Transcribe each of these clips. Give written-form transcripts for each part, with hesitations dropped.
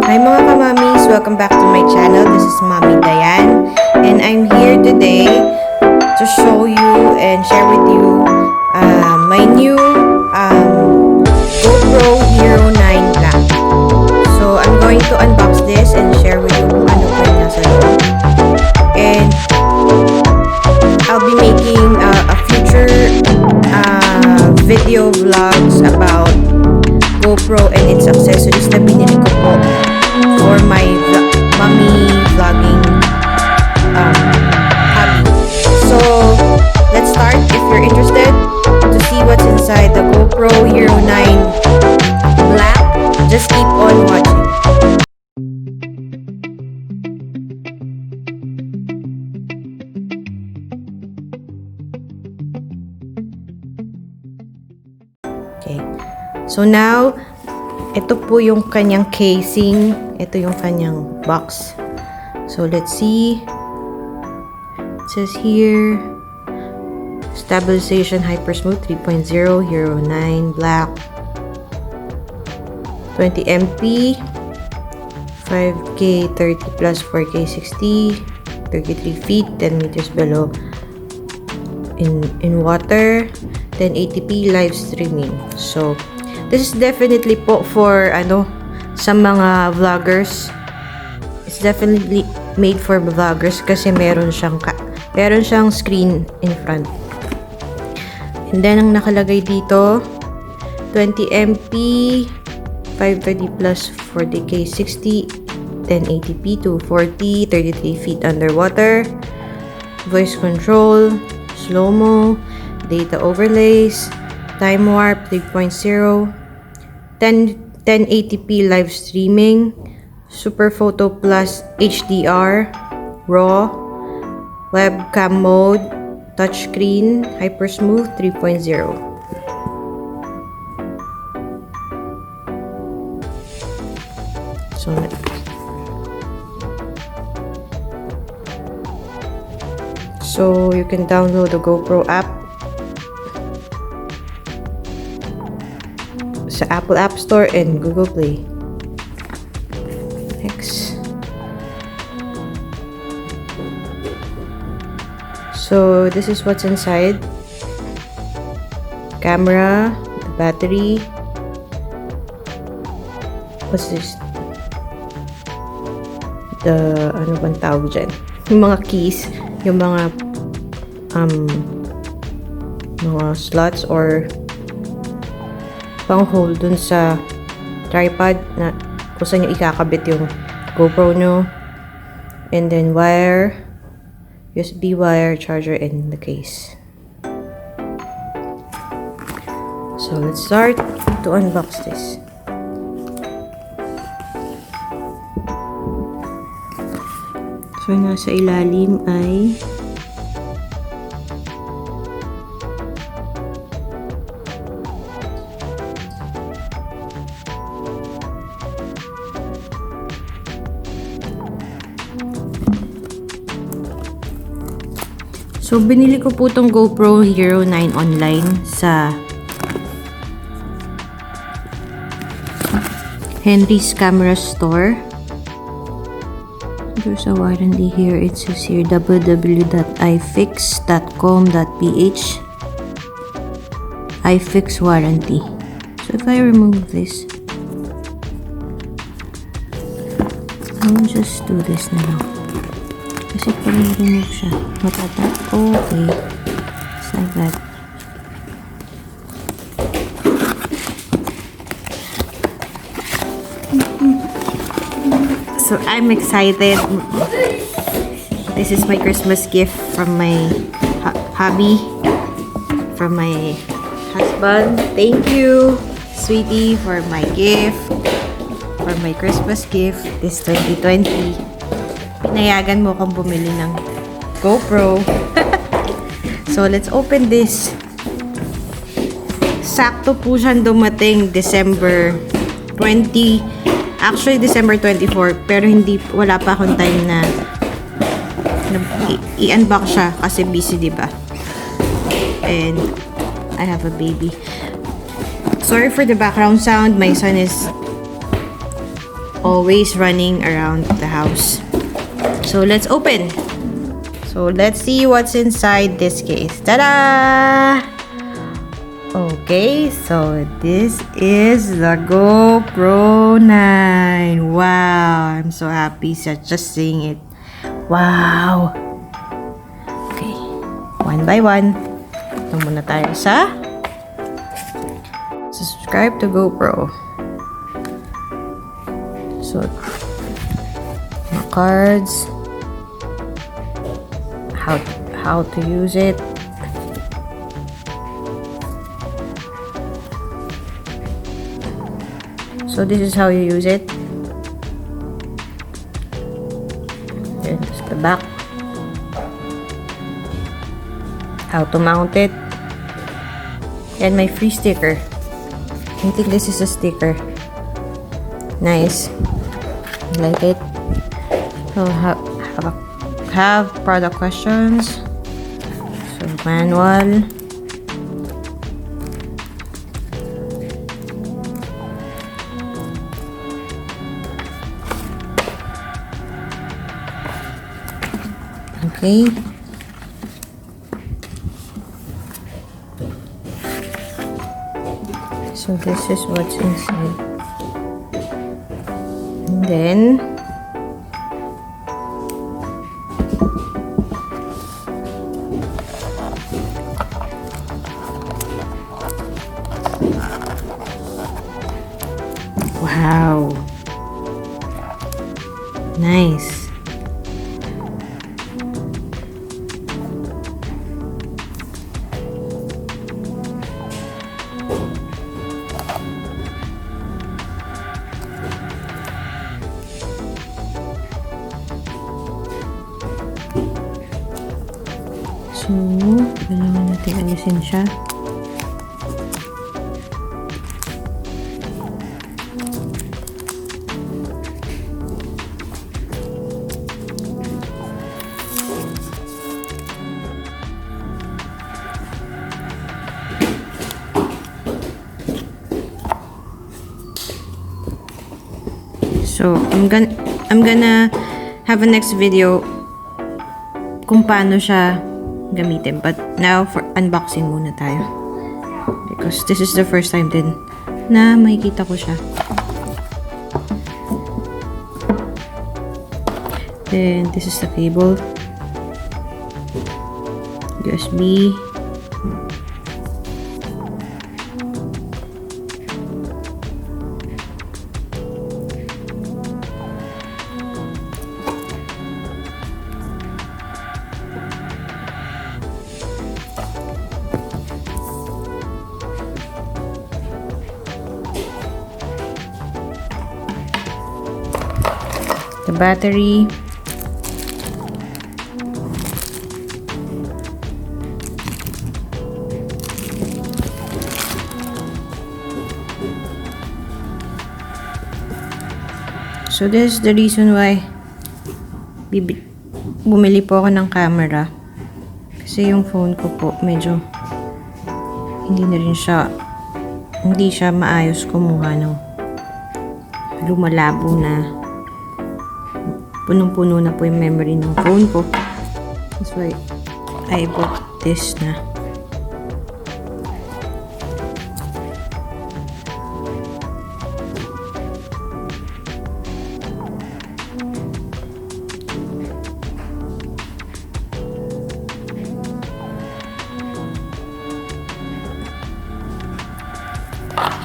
Hi mga ka-Mommies! Welcome back to my channel. This is Mommy Dyan. And I'm here today to show you and share with you my new Gopro Hero 9 Black. So I'm going to unbox this and share with you kung ano po yung nasa loob. And I'll be making a future video vlogs about Gopro and its accessories na binili ko po for my mommy vlogging hobby. So, let's start. If you're interested to see what's inside the Gopro Hero 9 Black, just keep on watching. Okay. So now, ito po yung kanyang casing. Ito yung kanyang box. So let's see. It says here, Stabilization Hyper Smooth 3.0 Hero 9 Black, 20 MP, 5K 30 plus 4K 60, 33 feet, 10 meters below in water, 1080p live streaming. So this is definitely po for sa mga vloggers. It's definitely made for vloggers kasi meron siyang screen in front. And then ang nakalagay dito, 20 MP, 530 plus 40K 60, 1080p to 40, 33 feet underwater, voice control, slow-mo, data overlays, time warp 3.0, 1080p live streaming, super photo plus HDR, raw, webcam mode, touchscreen, hyper smooth 3.0. So you can download the GoPro app sa Apple App Store and Google Play. Next. So this is what's inside. Camera, the battery. What's this? The ano bang tawag dyan? Yung mga keys, yung mga slots or pang hold dun sa tripod na kung saan nyo ikakabit yung GoPro nyo. And then wire, USB wire, charger, and the case. So let's start to unbox this. So nasa ilalim ay So, binili ko po itong GoPro Hero 9 online sa Henry's Camera Store. There's a warranty here. It says here www.ifix.com.ph iFix warranty. So, if I remove this, I'll just do this na lang. Kasi pag na-remove siya, matata. Okay. It's like that. So, I'm excited. This is my Christmas gift from my hubby. From my husband. Thank you, sweetie, for my gift. For my Christmas gift this 2020. Pinayagan mo kang bumili ng GoPro. So, let's open this. Sakto po siyang dumating December 20. Actually, December 24. Pero wala pa akong time na i-unbox siya kasi busy, diba? And I have a baby. Sorry for the background sound. My son is always running around the house. So let's open. So let's see what's inside this case. Ta-da! Okay, so this is the Gopro 9. Wow, I'm so happy just seeing it. Wow. Okay, one by one. Ito muna tayo sa subscribe to GoPro. So, cards, how to use it. So this is how you use it. Here's the back. How to mount it. And my free sticker. I think this is a sticker. Nice. I like it. So have product questions. So manual. Okay. So this is what's inside. And then wow. Nice. So, kailangan natin alisin siya. So, I'm gonna have a next video kung paano siya gamitin. But now, for unboxing muna tayo. Because this is the first time din na makikita ko siya. Then, this is the cable. USB. The battery. So this is the reason why bumili po ako ng camera. Kasi yung phone ko po medyo hindi siya maayos kumuha ng lumalabo na. Punong-puno na po yung memory ng phone ko. That's why I bought this na.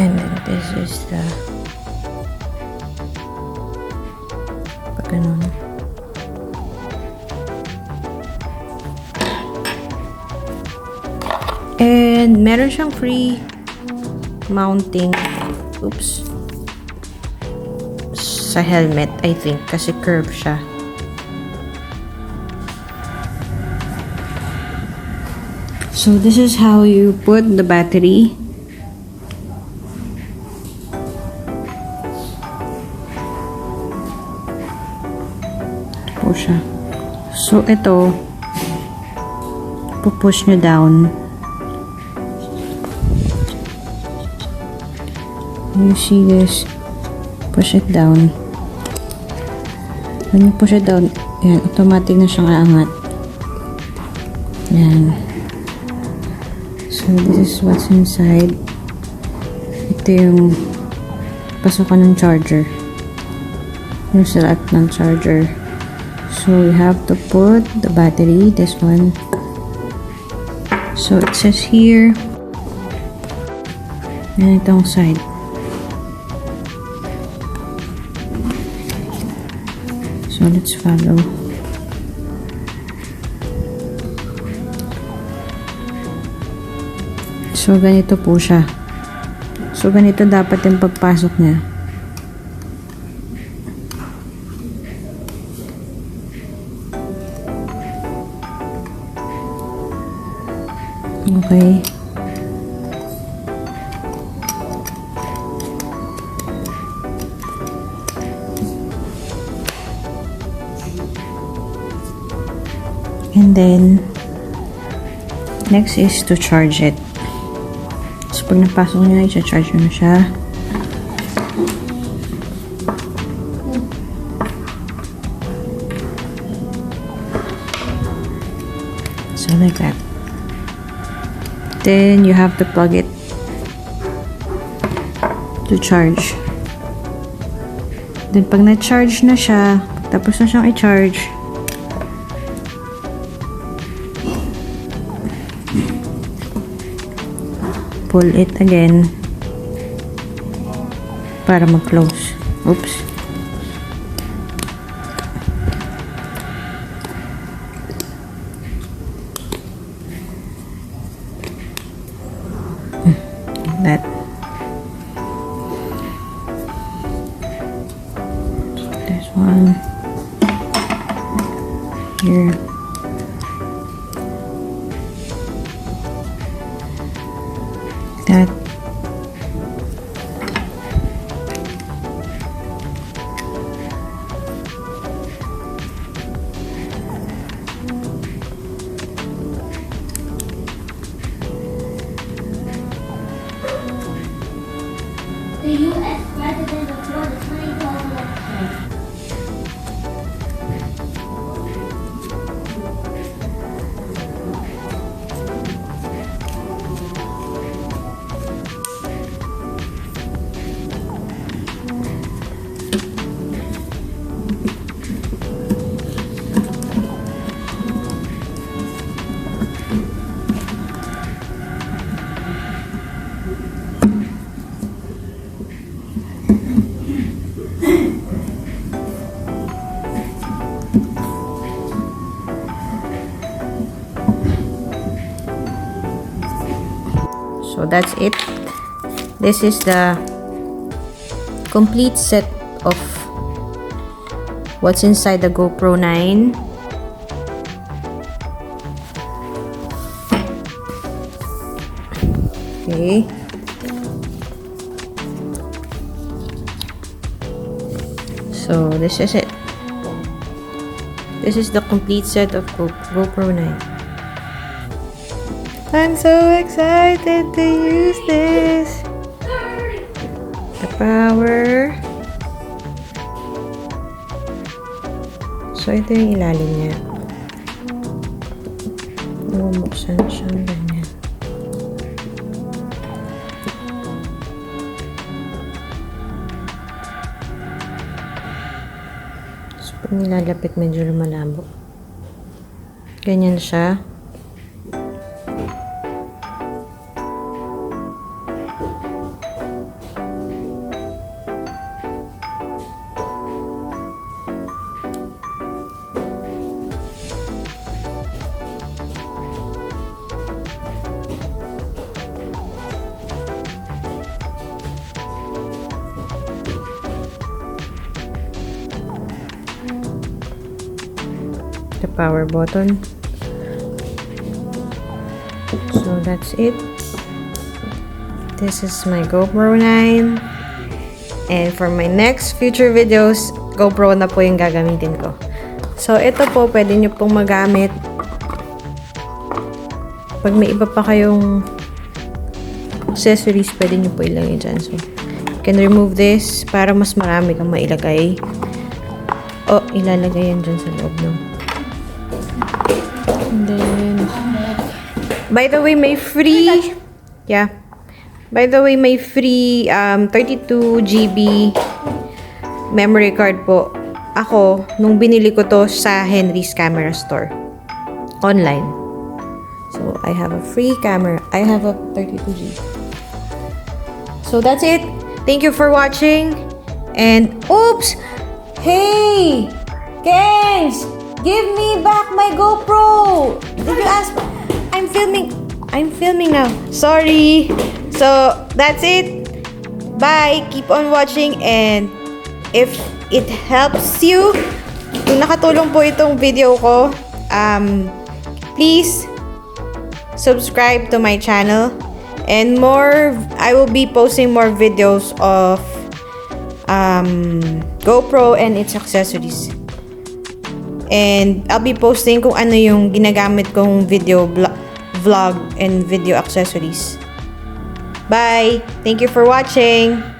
And then this is the ganun. And meron siyang free mounting sa helmet, I think, kasi curve siya. So this is how you put the battery. Siya. So, ito pupush nyo down. You see this? Push it down. When you push it down, yan, automatic na siyang aangat. Yan. So, this is what's inside. Ito yung pasukan ng charger. Yung slot ng charger. So, we have to put the battery, this one. So, it says here, yan itong side. So, let's follow. So, ganito po siya. So, ganito dapat yung pagpasok niya. Okay. And then, next is to charge it. So, pag napasok nyo, i-charge nyo na siya. So, like that. Then, you have to plug it to charge. Then, pag na-charge na siya, tapos na siyang i-charge, pull it again para mag-close. Oops. That. This one. Here. That. The U.S. president before the 2012 election. So that's it. This is the complete set of what's inside the GoPro 9. Okay. So this is it. This is the complete set of GoPro 9. I'm so excited to use this. The power. So, ito yung ilalim niya. Bumuksan siya ganyan. So, pag nilalapit, medyo lumalabo. Ganyan siya. The power button. So that's it. This is my GoPro 9. And for my next future videos, GoPro na po yung gagamitin ko. So ito po, pwede nyo pong magamit pag may iba pa kayong accessories, pwede nyo po ilagay dyan. So you can remove this para mas marami kang mailagay. Oh, ilalagay yan dyan sa loob ng. And then, by the way, may free, yeah. By the way, may free 32 GB memory card po. Ako, nung binili ko to sa Henry's Camera Store. Online. So, I have a free camera. I have a 32 GB. So, that's it. Thank you for watching. And, oops! Hey! Kenz! Give me back my GoPro! Did you ask? I'm filming now. Sorry. So, that's it. Bye. Keep on watching, and if it helps you, kung nakatulong po itong video ko, please subscribe to my channel, and I will be posting more videos of GoPro and its accessories. And I'll be posting kung ano yung ginagamit kong video vlog and video accessories. Bye! Thank you for watching!